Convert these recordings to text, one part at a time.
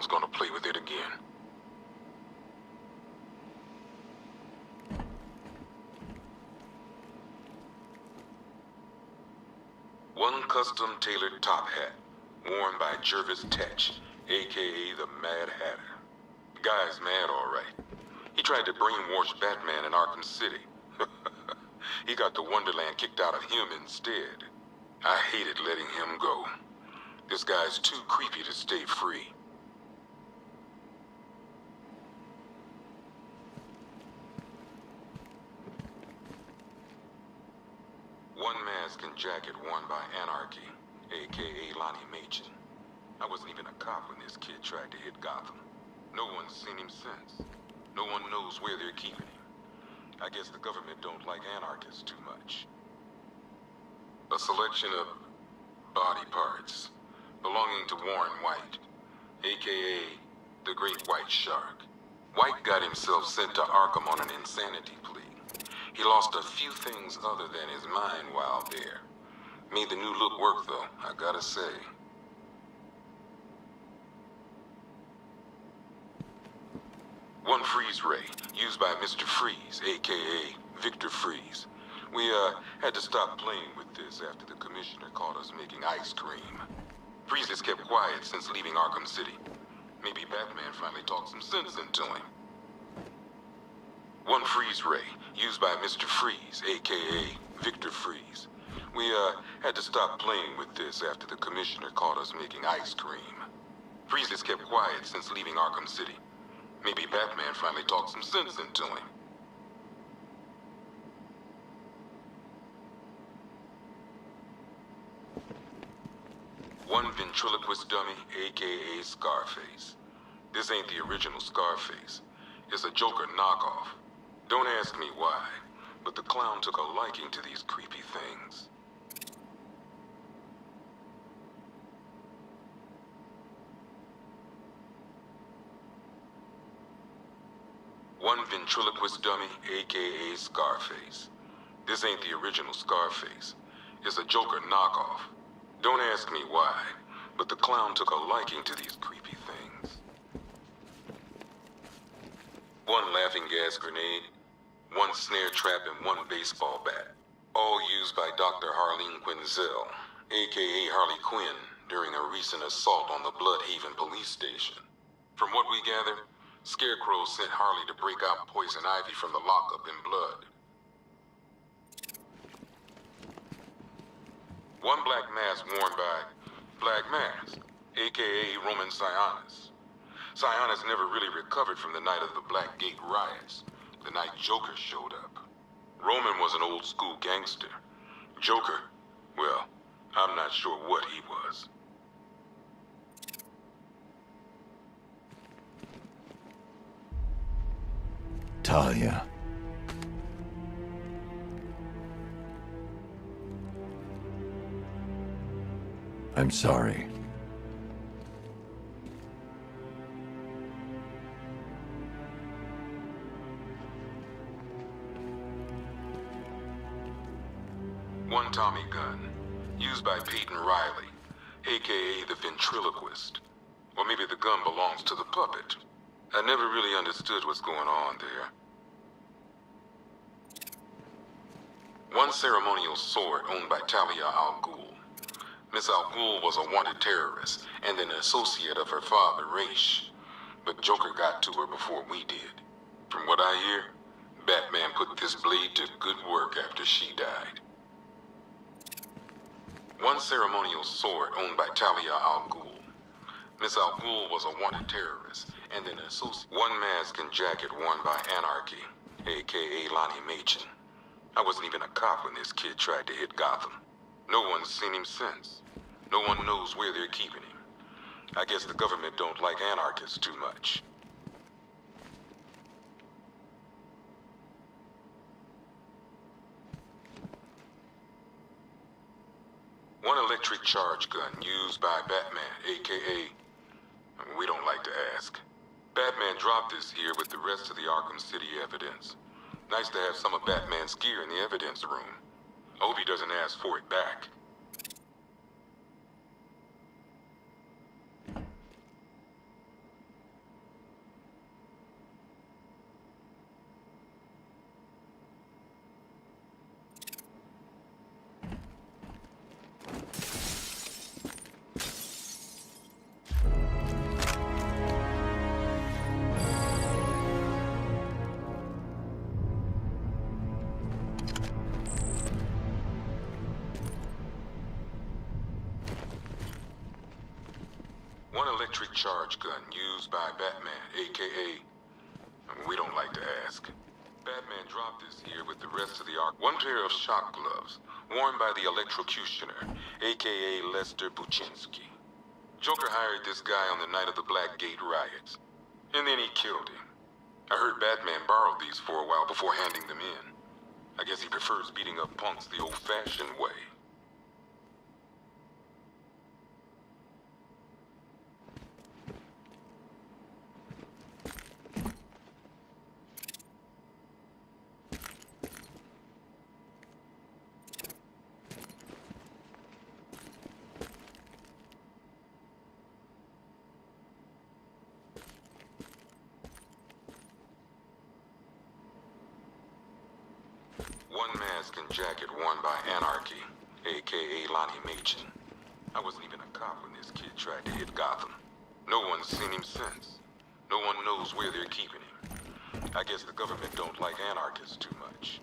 someone's gonna play with it again. One custom-tailored top hat, worn by Jervis Tetch, a.k.a. the Mad Hatter. The guy's mad, all right. He tried to brainwash Batman in Arkham City. He got the Wonderland kicked out of him instead. I hated letting him go. This guy's too creepy to stay free. One mask and jacket worn by Anarchy, a.k.a. Lonnie Machin. I wasn't even a cop when this kid tried to hit Gotham. No one's seen him since. No one knows where they're keeping him. I guess the government don't like anarchists too much. A selection of body parts belonging to Warren White, a.k.a. the Great White Shark. White got himself sent to Arkham on an insanity plea. He lost a few things other than his mind while there. Made the new look work, though, I gotta say. One freeze ray, used by Mr. Freeze, a.k.a. Victor Freeze. We, had to stop playing with this after the commissioner caught us making ice cream. Freeze has kept quiet since leaving Arkham City. Maybe Batman finally talked some sense into him. One freeze ray, used by Mr. Freeze, a.k.a. Victor Freeze. We, had to stop playing with this after the commissioner caught us making ice cream. Freeze has kept quiet since leaving Arkham City. Maybe Batman finally talked some sense into him. One ventriloquist dummy, a.k.a. Scarface. This ain't the original Scarface. It's a Joker knockoff. Don't ask me why, but the clown took a liking to these creepy things. One ventriloquist dummy, a.k.a. Scarface. This ain't the original Scarface. It's a Joker knockoff. Don't ask me why, but the clown took a liking to these creepy things. One laughing gas grenade, one snare trap, and one baseball bat. All used by Dr. Harleen Quinzel, a.k.a. Harley Quinn, during a recent assault on the Bloodhaven police station. From what we gather, Scarecrow sent Harley to break out Poison Ivy from the lockup in blood. One black mask worn by Black Mask, a.k.a. Roman Sionis. Sionis never really recovered from the night of the Black Gate riots, the night Joker showed up. Roman was an old-school gangster. Joker, well, I'm not sure what he was. Talia. I'm sorry. One Tommy gun, used by Peyton Riley, a.k.a. the ventriloquist. Or maybe the gun belongs to the puppet. I never really understood what's going on there. One ceremonial sword owned by Talia al Ghul. Miss Al Ghul was a wanted terrorist and an associate of her father, Raish. But Joker got to her before we did. From what I hear, Batman put this blade to good work after she died. One ceremonial sword owned by Talia al Ghul. Miss Al Ghul was a wanted terrorist and an associate. One mask and jacket worn by Anarchy, a.k.a. Lonnie Machin. I wasn't even a cop when this kid tried to hit Gotham. No one's seen him since. No one knows where they're keeping him. I guess the government don't like anarchists too much. One electric charge gun used by Batman, a.k.a. we don't like to ask. Batman dropped this here with the rest of the Arkham City evidence. Nice to have some of Batman's gear in the evidence room. I hope he doesn't ask for it back. electric charge gun used by Batman, aka... we don't like to ask. Batman dropped this here with the rest of the Ark. One pair of shock gloves, worn by the electrocutioner, aka Lester Buczynski. Joker hired this guy on the night of the Blackgate riots, and then he killed him. I heard Batman borrowed these for a while before handing them in. I guess he prefers beating up punks the old-fashioned way. One mask and jacket worn by Anarchy, aka Lonnie Machin. I wasn't even a cop when this kid tried to hit Gotham. No one's seen him since. No one knows where they're keeping him. I guess the government don't like anarchists too much.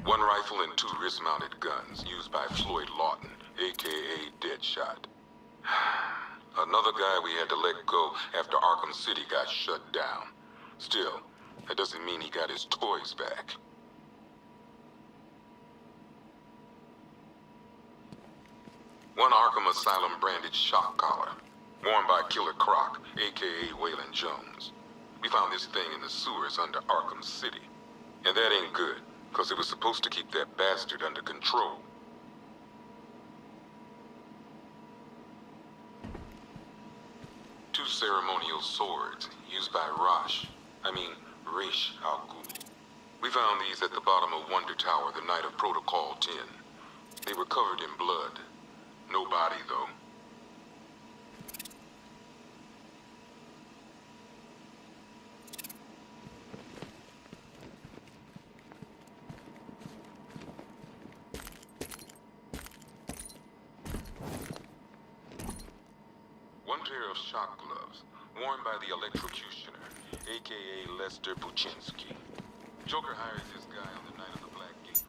One rifle and 2 wrist-mounted guns used by Floyd Lawton, aka Deadshot. Another guy we had to let go after Arkham City got shut down. Still, that doesn't mean he got his toys back. One Arkham Asylum branded shock collar, worn by Killer Croc, aka Waylon Jones. We found this thing in the sewers under Arkham City. And that ain't good, because it was supposed to keep that bastard under control. Two ceremonial swords used by Ra's al Ghul. We found these at the bottom of Wonder Tower the night of Protocol 10. They were covered in blood. No body, though. One pair of shock gloves, worn by the electrocutioner, aka Lester Buczynski. Joker hires this guy on the night of the Blackgate.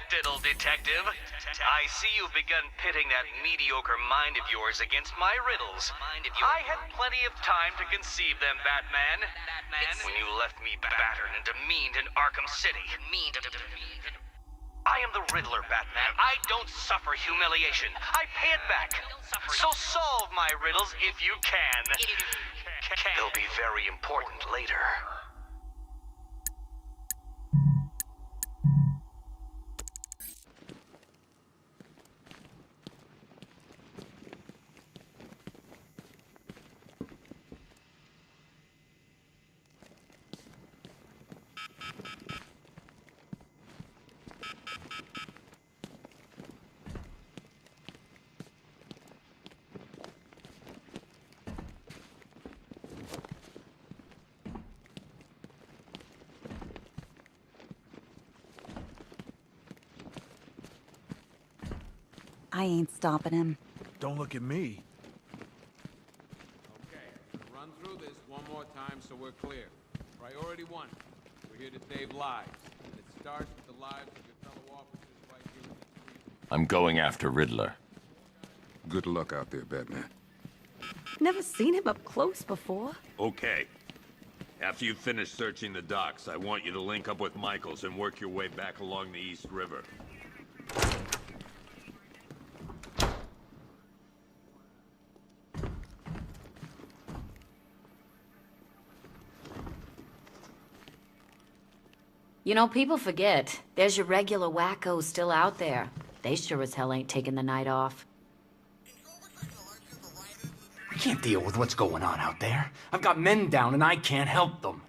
Diddle, detective. I see you've begun pitting that mediocre mind of yours against my riddles. I had plenty of time to conceive them, Batman. When you left me battered and demeaned in Arkham City. I am the Riddler, Batman. I don't suffer humiliation. I pay it back. So solve my riddles if you can. They'll be very important later. I ain't stopping him. Don't look at me. Okay, run through this one more time so we're clear. Priority 1, we're here to save lives. And it starts with the lives of your fellow officers right here in the street. I'm going after Riddler. Good luck out there, Batman. Never seen him up close before. Okay. After you finish searching the docks, I want you to link up with Michaels and work your way back along the East River. You know, people forget. There's your regular wackos still out there. They sure as hell ain't taking the night off. can't deal with what's going on out there. I've got men down and I can't help them.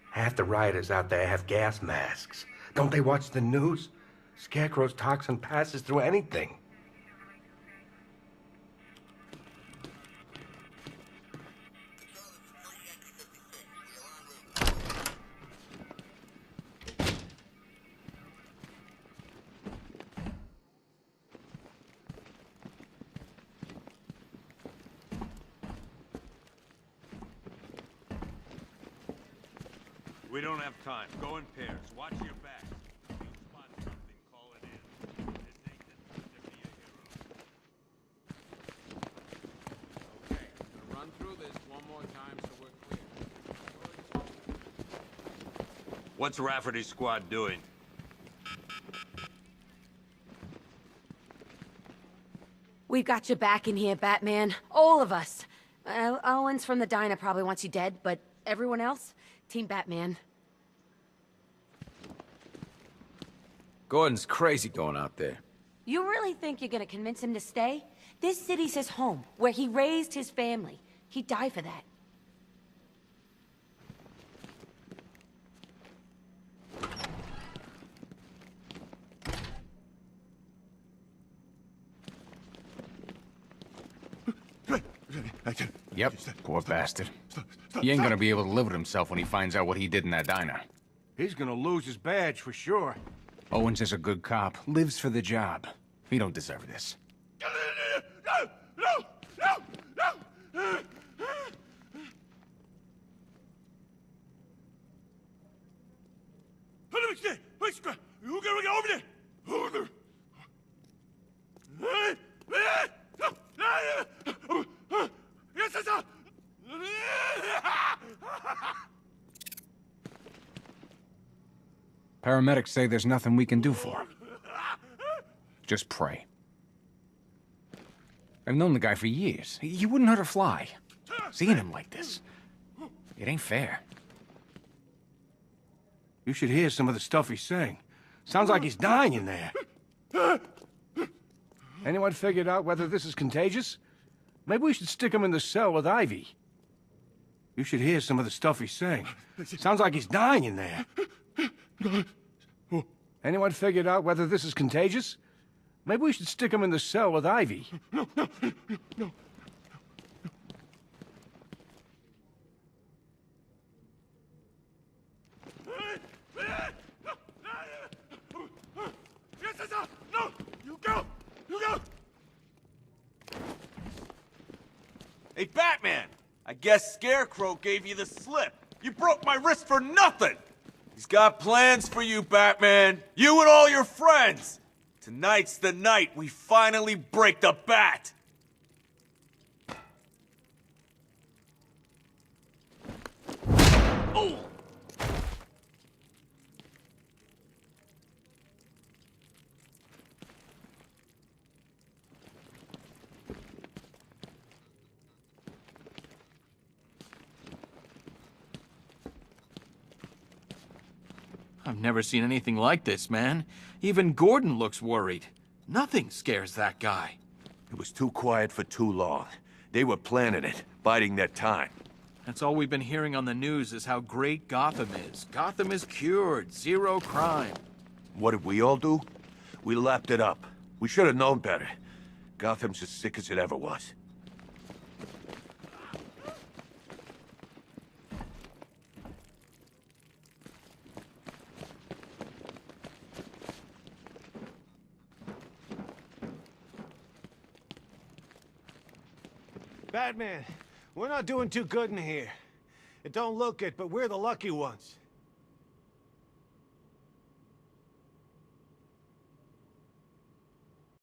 Half the rioters out there have gas masks. Don't they watch the news? Scarecrow's toxin passes through anything. We don't have time. Go in pairs. Watch your back. If you spot something, call it in. This ain't the time to be a hero. Okay, gonna run through this one more time so we're clear. What's Rafferty's squad doing? We've got your back in here, Batman. All of us. Owens from the diner probably wants you dead, but everyone else? Team Batman. Gordon's crazy going out there. You really think you're gonna convince him to stay? This city's his home, where he raised his family. He'd die for that. Yep, poor bastard. He ain't gonna be able to live with himself when he finds out what he did in that diner. He's gonna lose his badge for sure. Owens is a good cop, lives for the job. He don't deserve this. Paramedics say there's nothing we can do for him. Just pray. I've known the guy for years. He wouldn't hurt a fly. Seeing him like this, it ain't fair. You should hear some of the stuff he's saying. Sounds like he's dying in there. Anyone figured out whether this is contagious? Maybe we should stick him in the cell with Ivy. You should hear some of the stuff he's saying. Sounds like he's dying in there. Anyone figured out whether this is contagious? Maybe we should stick him in the cell with Ivy. No. You go! Hey, Batman! I guess Scarecrow gave you the slip. You broke my wrist for nothing! He's got plans for you, Batman. You and all your friends. Tonight's the night we finally break the bat. Oh! I've never seen anything like this, man. Even Gordon looks worried. Nothing scares that guy. It was too quiet for too long. They were planning it, biding their time. That's all we've been hearing on the news is how great Gotham is. Gotham is cured, zero crime. What did we all do? We lapped it up. We should have known better. Gotham's as sick as it ever was. Batman, we're not doing too good in here. It don't look it, but we're the lucky ones.